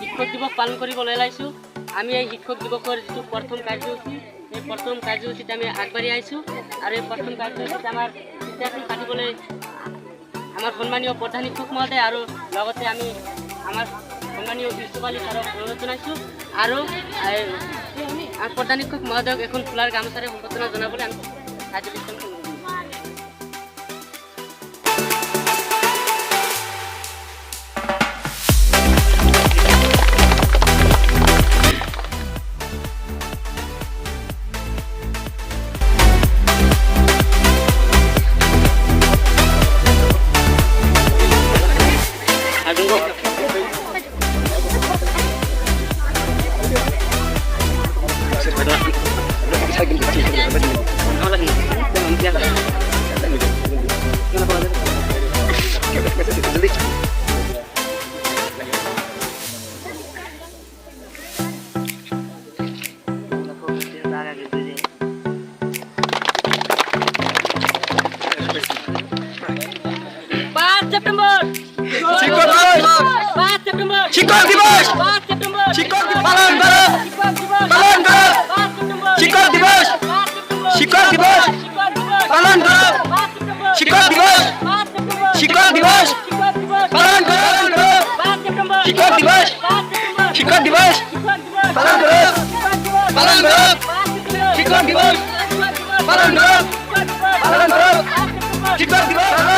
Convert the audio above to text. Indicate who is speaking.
Speaker 1: শিক্ষক দিৱস পালন কৰিবলৈ ওলাইছোঁ। আমি এই শিক্ষক দিৱসৰ যিটো প্ৰথম কাৰ্যসূচী, এই প্ৰথম কাৰ্যসূচীত আমি আগবাঢ়ি আহিছোঁ আৰু এই প্ৰথম কাৰ্যসূচীত আমাৰ বিদ্যাৰ্থী পাতিবলৈ আমাৰ সন্মানীয় প্ৰধান শিক্ষক মহোদয় আৰু লগতে আমি আমাৰ সন্মানীয় বিশ্বপালী ছাৰক অনুৰোধ জনাইছোঁ আৰু প্ৰধান শিক্ষক মহোদয়ক এখন ফুলাৰ গামোচাৰে সম্বৰ্ধনা জনাবলৈ আমি কাৰ্যসূচী শিক্ষক দিবস পালন করো শিক্ষক দিবস পালন করো শিক্ষক দিবস পালন করো শিক্ষক দিবস পালন করো শিক্ষক দিবস পালন করো শিক্ষক দিবস